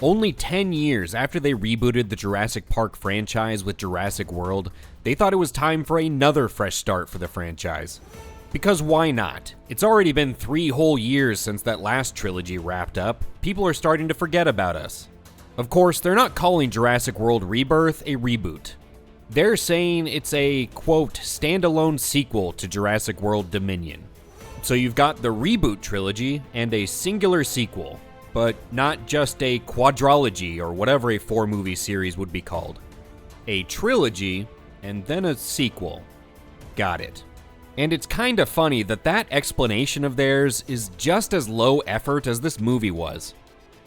Only 10 years after they rebooted the Jurassic Park franchise with Jurassic World, they thought it was time for another fresh start for the franchise. Because why not? It's already been 3 whole years since that last trilogy wrapped up. People are starting to forget about us. Of course, they're not calling Jurassic World Rebirth a reboot. They're saying it's a, quote, standalone sequel to Jurassic World Dominion. So you've got the reboot trilogy and a singular sequel, but not just a quadrilogy or whatever a 4-movie series would be called. A trilogy and then a sequel. Got it. And it's kinda funny that that explanation of theirs is just as low effort as this movie was.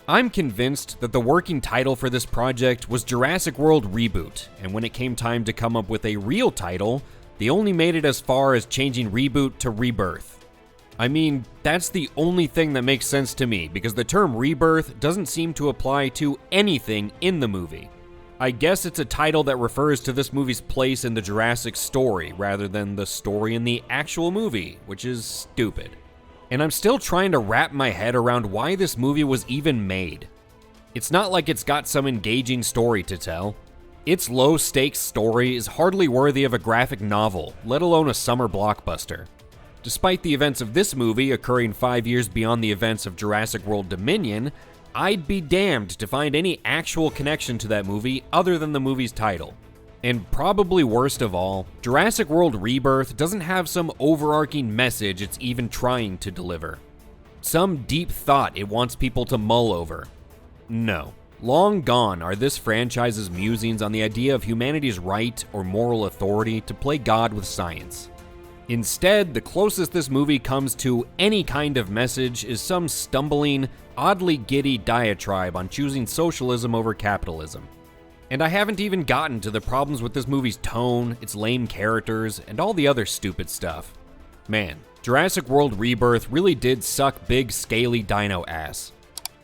I'm convinced that the working title for this project was Jurassic World Reboot, and when it came time to come up with a real title, they only made it as far as changing reboot to rebirth. I mean, that's the only thing that makes sense to me, because the term rebirth doesn't seem to apply to anything in the movie. I guess it's a title that refers to this movie's place in the Jurassic story, rather than the story in the actual movie, which is stupid. And I'm still trying to wrap my head around why this movie was even made. It's not like it's got some engaging story to tell. Its low-stakes story is hardly worthy of a graphic novel, let alone a summer blockbuster. Despite the events of this movie occurring 5 years beyond the events of Jurassic World Dominion, I'd be damned to find any actual connection to that movie other than the movie's title. And probably worst of all, Jurassic World Rebirth doesn't have some overarching message it's even trying to deliver. Some deep thought it wants people to mull over. No. Long gone are this franchise's musings on the idea of humanity's right or moral authority to play God with science. Instead, the closest this movie comes to any kind of message is some stumbling, oddly giddy diatribe on choosing socialism over capitalism. And I haven't even gotten to the problems with this movie's tone, its lame characters, and all the other stupid stuff. Man, Jurassic World Rebirth really did suck big, scaly dino ass.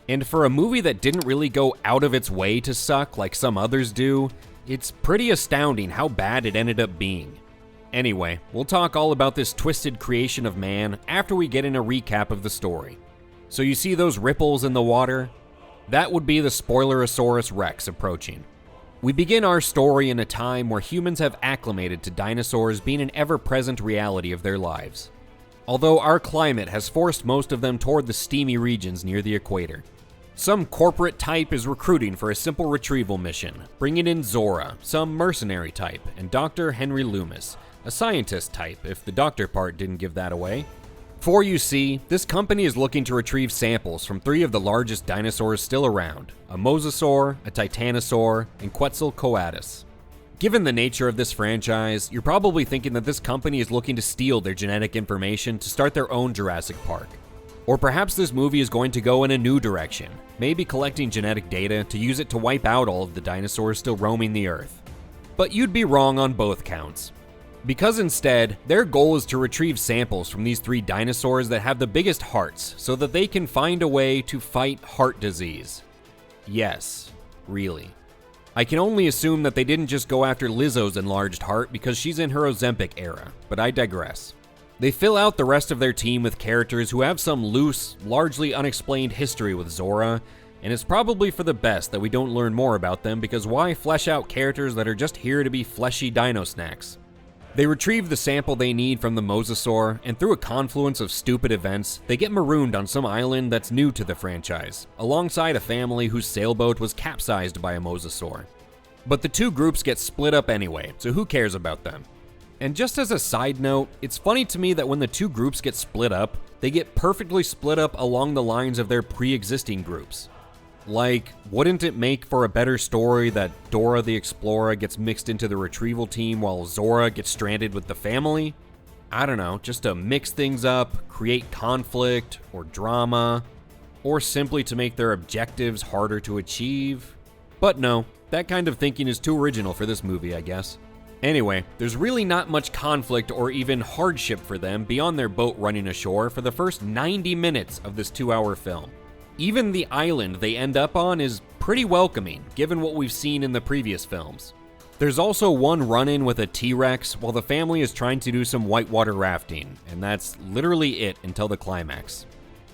And for a movie that didn't really go out of its way to suck like some others do, it's pretty astounding how bad it ended up being. Anyway, we'll talk all about this twisted creation of man after we get in a recap of the story. So you see those ripples in the water? That would be the Spoilerosaurus Rex approaching. We begin our story in a time where humans have acclimated to dinosaurs being an ever-present reality of their lives. Although our climate has forced most of them toward the steamy regions near the equator. Some corporate type is recruiting for a simple retrieval mission, bringing in Zora, some mercenary type, and Dr. Henry Loomis, a scientist type, if the doctor part didn't give that away. For you see, this company is looking to retrieve samples from 3 of the largest dinosaurs still around, a mosasaur, a titanosaur, and Quetzalcoatlus. Given the nature of this franchise, you're probably thinking that this company is looking to steal their genetic information to start their own Jurassic Park. Or perhaps this movie is going to go in a new direction, maybe collecting genetic data to use it to wipe out all of the dinosaurs still roaming the Earth. But you'd be wrong on both counts. Because instead, their goal is to retrieve samples from these 3 dinosaurs that have the biggest hearts so that they can find a way to fight heart disease. Yes, really. I can only assume that they didn't just go after Lizzo's enlarged heart because she's in her Ozempic era, but I digress. They fill out the rest of their team with characters who have some loose, largely unexplained history with Zora, and it's probably for the best that we don't learn more about them because why flesh out characters that are just here to be fleshy dino snacks? They retrieve the sample they need from the mosasaur, and through a confluence of stupid events, they get marooned on some island that's new to the franchise, alongside a family whose sailboat was capsized by a mosasaur. But the 2 groups get split up anyway, so who cares about them? And just as a side note, it's funny to me that when the 2 groups get split up, they get perfectly split up along the lines of their pre-existing groups. Like, wouldn't it make for a better story that Dora the Explorer gets mixed into the retrieval team while Zora gets stranded with the family? I don't know, just to mix things up, create conflict, or drama, or simply to make their objectives harder to achieve? But no, that kind of thinking is too original for this movie, I guess. Anyway, there's really not much conflict or even hardship for them beyond their boat running ashore for the first 90 minutes of this 2-hour film. Even the island they end up on is pretty welcoming, given what we've seen in the previous films. There's also one run-in with a T-Rex while the family is trying to do some whitewater rafting, and that's literally it until the climax.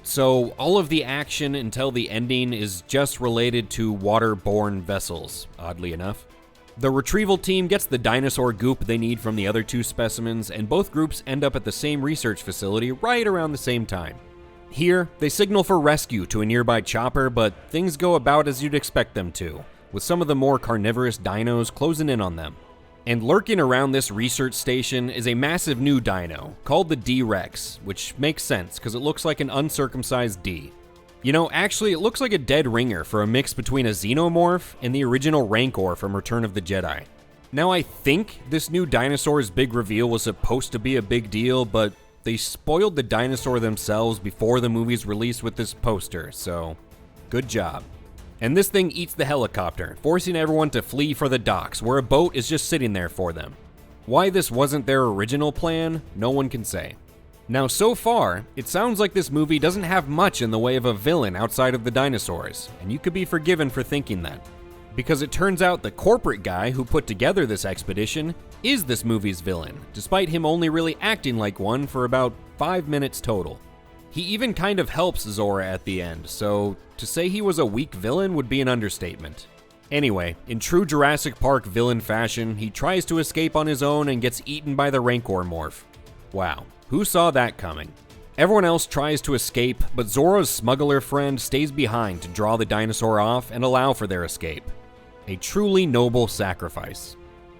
So all of the action until the ending is just related to waterborne vessels, oddly enough. The retrieval team gets the dinosaur goop they need from the other two specimens, and both groups end up at the same research facility right around the same time. Here, they signal for rescue to a nearby chopper, but things go about as you'd expect them to, with some of the more carnivorous dinos closing in on them. And lurking around this research station is a massive new dino, called the D-Rex, which makes sense because it looks like an uncircumcised D. You know, actually, it looks like a dead ringer for a mix between a xenomorph and the original Rancor from Return of the Jedi. Now, I think this new dinosaur's big reveal was supposed to be a big deal, but they spoiled the dinosaur themselves before the movie's release with this poster, so good job. And this thing eats the helicopter, forcing everyone to flee for the docks, where a boat is just sitting there for them. Why this wasn't their original plan, no one can say. Now, so far, it sounds like this movie doesn't have much in the way of a villain outside of the dinosaurs, and you could be forgiven for thinking that. Because it turns out the corporate guy who put together this expedition is this movie's villain, despite him only really acting like one for about 5 minutes total. He even kind of helps Zora at the end, so to say he was a weak villain would be an understatement. Anyway, in true Jurassic Park villain fashion, he tries to escape on his own and gets eaten by the Rancor morph. Wow, who saw that coming? Everyone else tries to escape, but Zora's smuggler friend stays behind to draw the dinosaur off and allow for their escape. A truly noble sacrifice.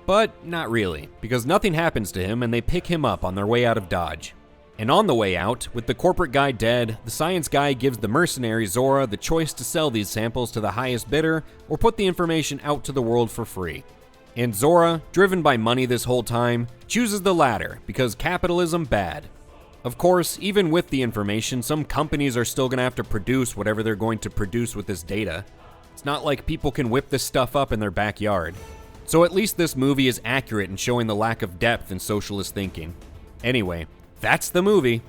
But not really, because nothing happens to him and they pick him up on their way out of Dodge. And on the way out, with the corporate guy dead, the science guy gives the mercenary Zora the choice to sell these samples to the highest bidder or put the information out to the world for free. And Zora, driven by money this whole time, chooses the latter because capitalism bad. Of course, even with the information, some companies are still gonna have to produce whatever they're going to produce with this data. It's not like people can whip this stuff up in their backyard. So at least this movie is accurate in showing the lack of depth in socialist thinking. Anyway, that's the movie.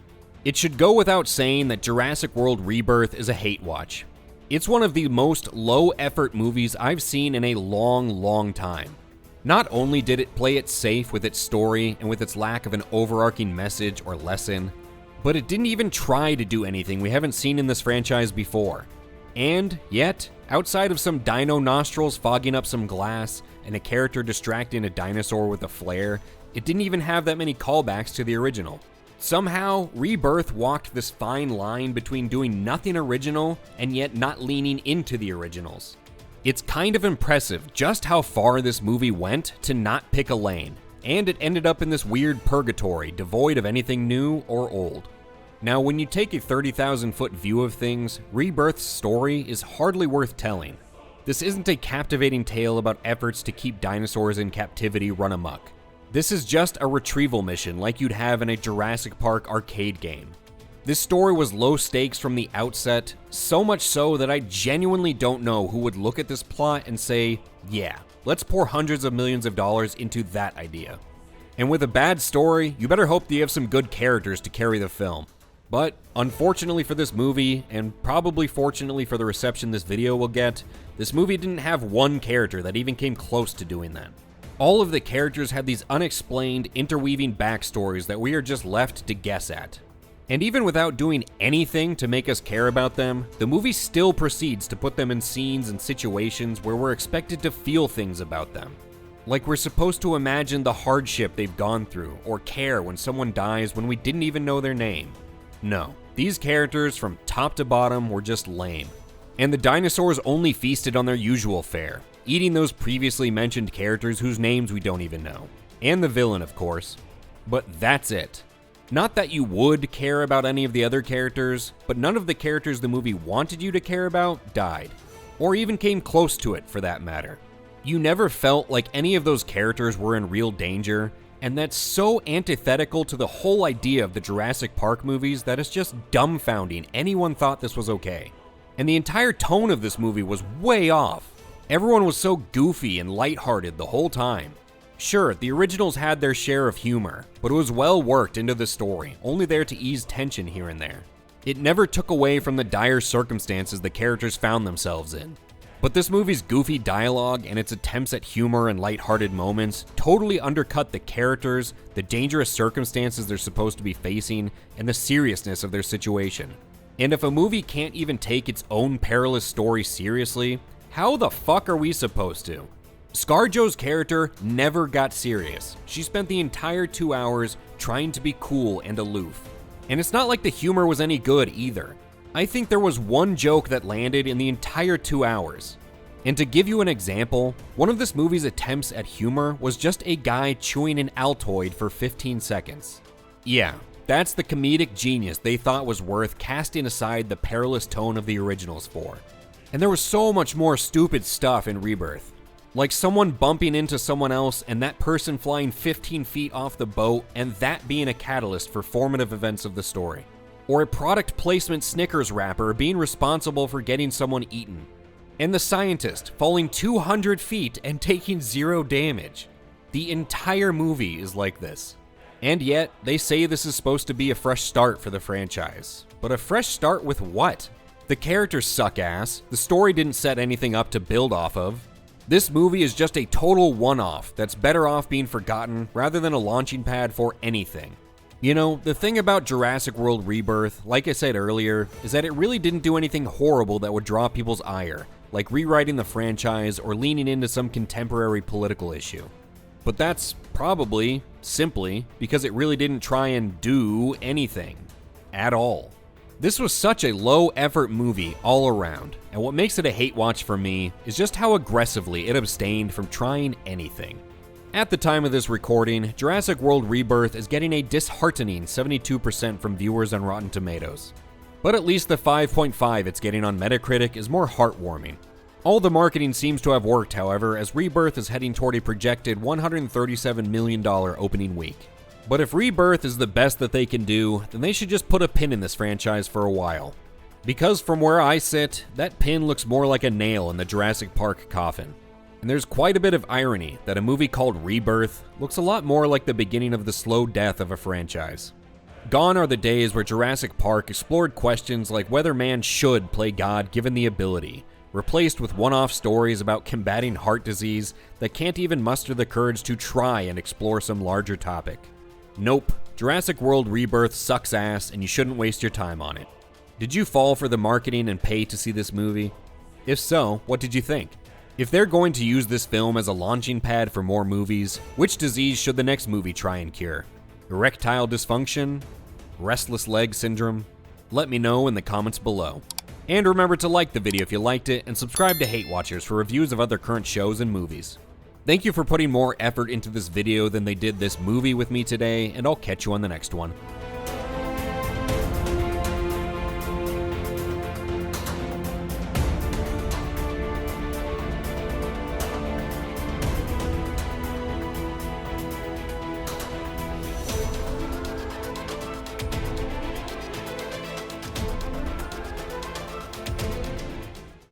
It should go without saying that Jurassic World Rebirth is a hate watch. It's one of the most low-effort movies I've seen in a long time. Not only did it play it safe with its story and with its lack of an overarching message or lesson, but it didn't even try to do anything we haven't seen in this franchise before. And yet, outside of some dino nostrils fogging up some glass and a character distracting a dinosaur with a flare, it didn't even have that many callbacks to the original. Somehow, Rebirth walked this fine line between doing nothing original and yet not leaning into the originals. It's kind of impressive just how far this movie went to not pick a lane, and it ended up in this weird purgatory devoid of anything new or old. Now, when you take a 30,000-foot view of things, Rebirth's story is hardly worth telling. This isn't a captivating tale about efforts to keep dinosaurs in captivity run amok. This is just a retrieval mission like you'd have in a Jurassic Park arcade game. This story was low stakes from the outset, so much so that I genuinely don't know who would look at this plot and say, yeah, let's pour hundreds of millions of dollars into that idea. And with a bad story, you better hope that you have some good characters to carry the film. But unfortunately for this movie, and probably fortunately for the reception this video will get, this movie didn't have one character that even came close to doing that. All of the characters had these unexplained, interweaving backstories that we are just left to guess at. And even without doing anything to make us care about them, the movie still proceeds to put them in scenes and situations where we're expected to feel things about them. Like we're supposed to imagine the hardship they've gone through, or care when someone dies when we didn't even know their name. No, these characters from top to bottom were just lame. And the dinosaurs only feasted on their usual fare, eating those previously mentioned characters whose names we don't even know. And the villain, of course. But that's it. Not that you would care about any of the other characters, but none of the characters the movie wanted you to care about died. Or even came close to it, for that matter. You never felt like any of those characters were in real danger, and that's so antithetical to the whole idea of the Jurassic Park movies that it's just dumbfounding anyone thought this was okay. And the entire tone of this movie was way off. Everyone was so goofy and lighthearted the whole time. Sure, the originals had their share of humor, but it was well worked into the story, only there to ease tension here and there. It never took away from the dire circumstances the characters found themselves in. But this movie's goofy dialogue and its attempts at humor and lighthearted moments totally undercut the characters, the dangerous circumstances they're supposed to be facing, and the seriousness of their situation. And if a movie can't even take its own perilous story seriously, how the fuck are we supposed to? ScarJo's character never got serious. She spent the entire 2 hours trying to be cool and aloof. And it's not like the humor was any good either. I think there was one joke that landed in the entire 2 hours. And to give you an example, one of this movie's attempts at humor was just a guy chewing an Altoid for 15 seconds. Yeah, that's the comedic genius they thought was worth casting aside the perilous tone of the originals for. And there was so much more stupid stuff in Rebirth. Like someone bumping into someone else and that person flying 15 feet off the boat and that being a catalyst for formative events of the story. Or a product placement Snickers wrapper being responsible for getting someone eaten. And the scientist falling 200 feet and taking 0 damage. The entire movie is like this. And yet, they say this is supposed to be a fresh start for the franchise. But a fresh start with what? The characters suck ass, the story didn't set anything up to build off of. This movie is just a total one-off that's better off being forgotten rather than a launching pad for anything. You know, the thing about Jurassic World Rebirth, like I said earlier, is that it really didn't do anything horrible that would draw people's ire, like rewriting the franchise or leaning into some contemporary political issue. But that's probably, simply, because it really didn't try and do anything. At all. This was such a low-effort movie all around, and what makes it a hate watch for me is just how aggressively it abstained from trying anything. At the time of this recording, Jurassic World Rebirth is getting a disheartening 72% from viewers on Rotten Tomatoes. But at least the 5.5 it's getting on Metacritic is more heartwarming. All the marketing seems to have worked, however, as Rebirth is heading toward a projected $137 million opening week. But if Rebirth is the best that they can do, then they should just put a pin in this franchise for a while. Because from where I sit, that pin looks more like a nail in the Jurassic Park coffin. And there's quite a bit of irony that a movie called Rebirth looks a lot more like the beginning of the slow death of a franchise. Gone are the days where Jurassic Park explored questions like whether man should play God given the ability, replaced with one-off stories about combating heart disease that can't even muster the courage to try and explore some larger topic. Nope, Jurassic World Rebirth sucks ass and you shouldn't waste your time on it. Did you fall for the marketing and pay to see this movie? If so, what did you think? If they're going to use this film as a launching pad for more movies, which disease should the next movie try and cure? Erectile dysfunction? Restless leg syndrome? Let me know in the comments below. And remember to like the video if you liked it and subscribe to Hatewatchers for reviews of other current shows and movies. Thank you for putting more effort into this video than they did this movie with me today, and I'll catch you on the next one.